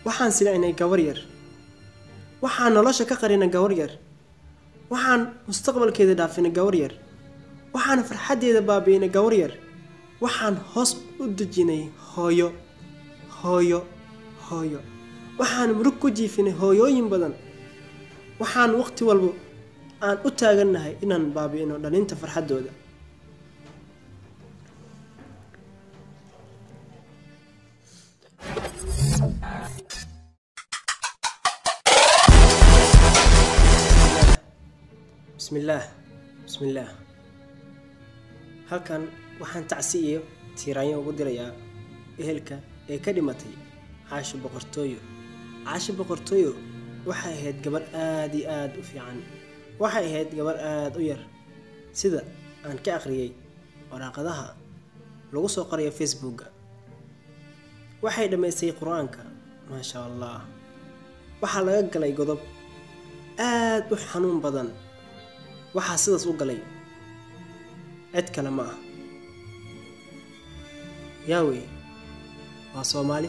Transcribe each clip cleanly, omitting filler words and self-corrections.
waxaan silcinay gabar yar, waxaan nolosha ka qarinay gabar yar, waxaan mustaqbalkeeda dhaafinay gabar yar, waxaan farxadeeda baabi'inay gabar yar, waxaan hoos u dejinay hooyo hooyo hooyo, waxaan murug ku jiifinay hooyooyin badan, waxaan waqti walba aan u taagannahay inaan baabi'ino dhalinta farxadooda. bismillaah halkan waxaan tacsi iyo tiiraanyo ugu dirayaa ehelka ee ka dhimatay Caasho Boqortooyo waxay ahayd gabar aad iyo aad u fiican, waxay ahayd gabar aad u yar sida aan ka akhriyay waraaqadaha lagu soo qoray Facebook. waxay dhameysay Quraanka ma sha Allah, waxa laga galay godob aad u xanuun badan, waxa sidaas u galay cid kale ma ah yaawi waa Soomaali.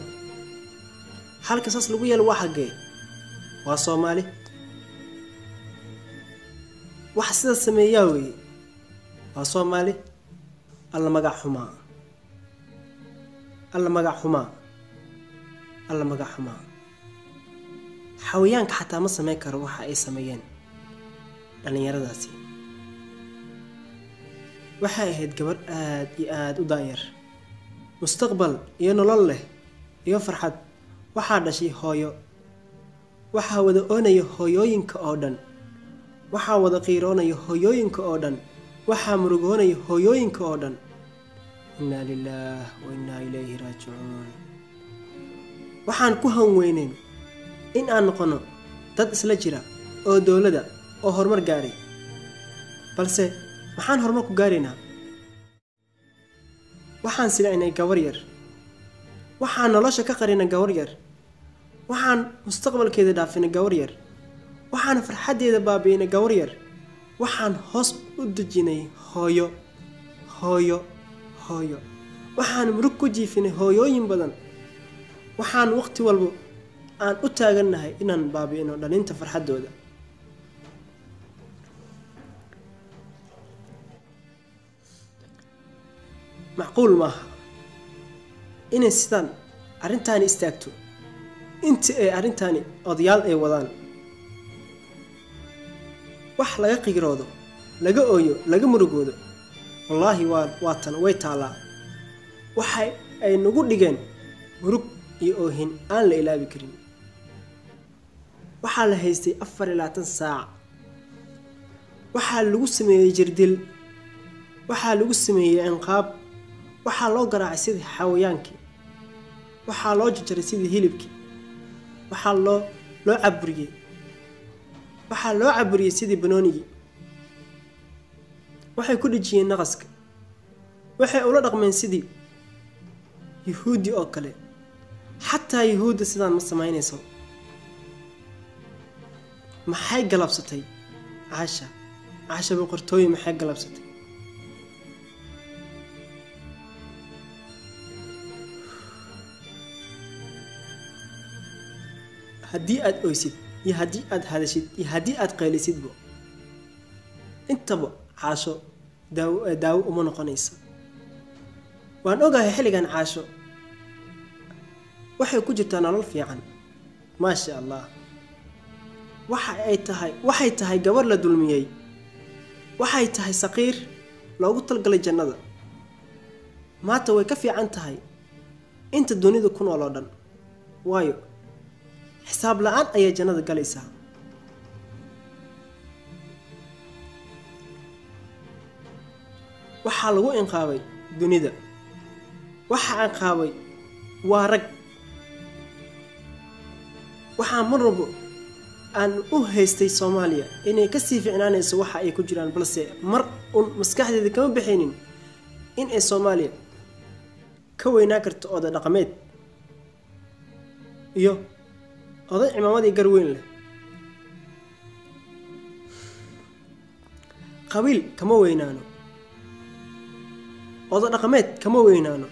halka saas lagu yeelo waa xagee waa Soomaali. waxa sidaas sameeyay yaawi waa Soomaali. alla magac xumaa xawayaanka xataa ma sameyn karo waxa ay sameeyeen dhalinyaradaasi. waxay ahayd gabar aad iyo aad u daayar, mustaqbal iyo nolol leh iyo farxad. waxaa dhashay hooyo, waxaa wada oonaya hooyooyinka oo dhan, waxaa wada qiiroonaya hooyooyinka oo dhan, waxaa murugoonaya hooyooyinka oo dhan. innaa lilaahi wa innaa ilayhi raajicuun. waxaan ku hanweyneyn in aan noqono dad isla jira oo dowladda oo horumar gaaray, balse maxaan horumar ku gaaraynaa? waxaan silcinay gabar yar, waxaan nolosha ka qarinay gabar yar, waxaan mustaqbalkeeda dhaafinay gabar yar, waxaan farxadeeda baabi'inay gabar yar, waxaan hoos u dejinay hooyo hooyo hooyo, waxaan murug ku jiifinay hooyooyin badan, waxaan waqti walba aan u taagannahay inaan baabi'ino dhalinta farxadooda. macquul maaha inay sidaan arrintaani istaagto inta ay arrintaani odayaal ay wadaan. wax laga qiiroodo, laga ooyo, laga murugoodo wallaahi waa tan way taalaa. waxa ay nagu dhigeen murug iyo oohin aan la ilaabi karin. waxaa la haystay 24 saac, waxaa lagu sameeyay jirdil, waxaa lagu sameeyay ciqaab, waxaa loo garaacay sidii xawayaankii, waxaa loo jarjaray sidii hilibkii, waxaa loo caburiyay sidii banoonigii. waxay ku dhijiyeen naqaska, waxay ula dhaqmeen sidii yuhuudi oo kale. xataa yuhuudda sidaan ma samaynayso. maxay galabsatay Caasho Boqortooyo? maxay galabsatay? haddii aad oysid iyo haddii aad hadashid iyo haddii aad qaylisidba intaba Caasho daawo uma noqonaysa. waan ogahay xilligan Caasho waxay ku jirtaa nolol fiican ma sha Allah. waxay tahay gabar la dulmiyay, waxay tahay saqiir loogu talgalay jannada. maanta way ka fiican tahay inta dunida ku nool oo dhan, waayo xisaab la'aan ayay jannada galaysaa. waxaa lagu inqaabay dunida, waxaa inqaabay waa rag. waxaa mar walba aan u haystay Soomaaliya inay ka sii fiicnaanayso waxa ay ku jiraan, balse mar un maskaxdeeda kama bixinin in ay Soomaaliya ka weynaa karto oday dhaqameed iyo oday cimaamadii gar weyn leh. qabiil kama weynaano, oday dhaqameed kama weynaano,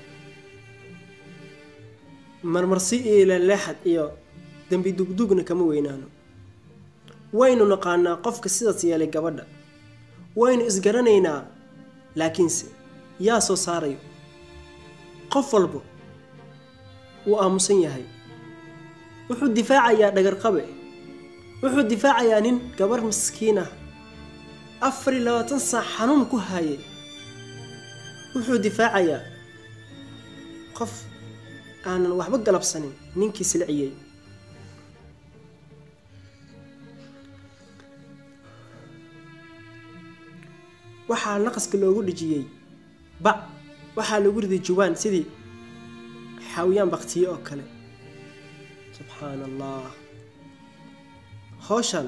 marmarsi iyo leexad iyo dambi dugdugna kama weynaano. waynu naqaanaa qofka sidaas yeelay gabadha, waynu isgaranaynaa, laakiinse yaa soo saarayo? qof walba wuu aamusan yahay. wuxuu difaacayaa dhagarqabe, wuxuu difaacayaa nin gabar miskiin ah 24 saac xanuun ku hayay, wuxuu difaacayaa qof aanan waxba galabsanin ninkii silciyay. waxaa naqaska loogu dhijiyay bac, waxaa lagu riday jawaan sidii xawiyaan baqtiye oo kale. subxaan allah. hawshan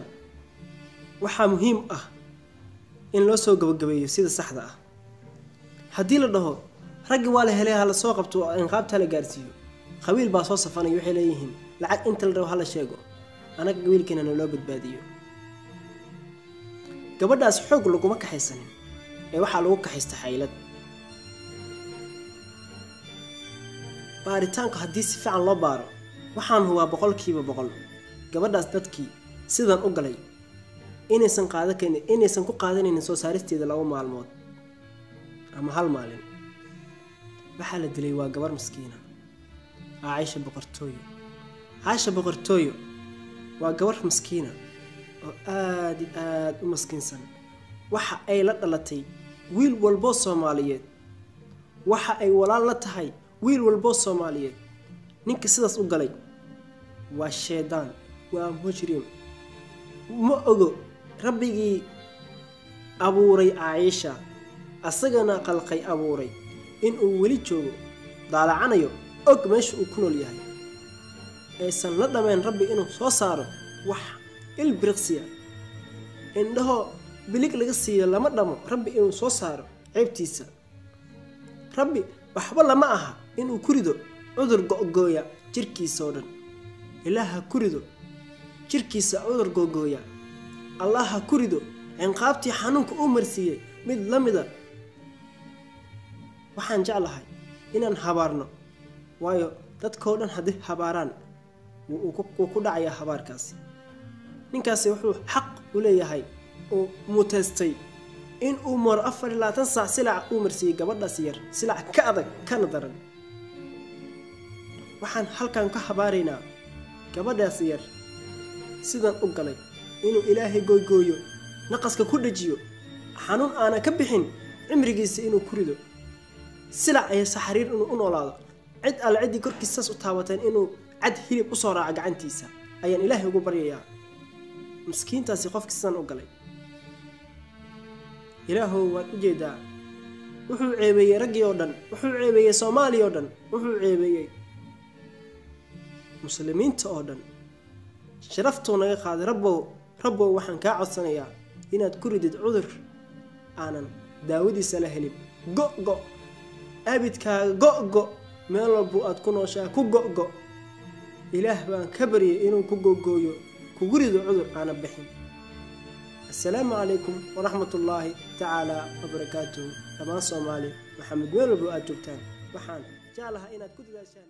waxaa muhiim ah in loo soo gabagabeeyo sida saxda ah. haddii la dhaho raggi waa la helay, hala soo qabto inqaabta la gaarsiiyo, qabiil baa soo safanaya, waxay leeyihiin lacag inta la rabo hala sheego, anaga wiilkeena loo badbaadiyo. gabadhaas xoog laguma kaxaysanin ee waxaa lagu kaxaysta xaylad. baaritaanku haddii si fiican loo baaro, waxaan hubaa 100% gabadhaas dadkii sidan u galay inaysan ku qaadanaynin soo saaristeeda 2 maalmood ama 1 maalin. waxaa la dilay waa gabar miskiina, Aisha Boqortooyo. Aisha Boqortooyo waa gabar miskiina oo aad u maskiinsan. waxa ay la dhalatay wiil walbo Soomaaliyeed, waxa ay walaal la tahay wiil walbo Soomaaliyeed. ninka sidaas u galay waa sheedaan, waa mujrim. ma ogo rabbigii abuuray Aisha, asagana qalqay abuuray, inuu weli joogo daalacanayo og meesha uu ku nool yahay. aysan la dhameen rabbi inuu soo saaro wax ilbiriqsiya, indhaho bilig laga siiyo lama dhamo rabbi inuu soo saaro ceebtiisa. rabbi waxba lama aha inuu ku rido cudur go'gooya jirkiisa oo dhan. ilaaha ku rido jirkiisa cudur go'gooya. allaha ku rido inqaabtii xanuunka uu marsiiyay mid la mida. waxaan jeclahay inaan habaarno, waayo dadkoo dhan haddii habaaraan wuu ku dhacayaa habaarkaasi. ninkaasi wuxuu xaq u leeyahay oo mutaystay in uu maro 24 saac silac uu marsiiyay gabadhaas yar, silac ka adag kana daran. waxaan halkan ka habaaraynaa gabadhaas yar sidan u galay inuu ilaahay gooyo, naqaska ku dhajiyo, xanuun aana ka bixin cimrigiisa inuu ku rido, silac ay saxariir inuu u noolaado. cid alle cidii korkiisaas u taabateen inuu cad hilib u soo raaco gacantiisa ayaan ilaahay ugu baryayaa. miskiintaasi qofkii sidan u galay, ilaahow waad u jeedaa, wuxuu ceebeeyey raggii oo dhan, wuxuu ceebeeyey Soomaaliya oo dhan, wuxuu ceebeeyey muslimiinta oo dhan. sharaftuu naga qaaday. rabbow waxaan kaa codsanayaa inaad ku ridid cudur aanan daawadiisa la helin. go abidkaaga go meel walba aad ku nooshaa ku go. ilaah baan ka baryay inuu ku gogooyo, kugu rido cudur aanan bixin. السلام عليكم ورحمة الله تعالى وبركاته. طبعا صومالي محمد وين لو أجوبتان وحان جعلها إناد كنت داشان.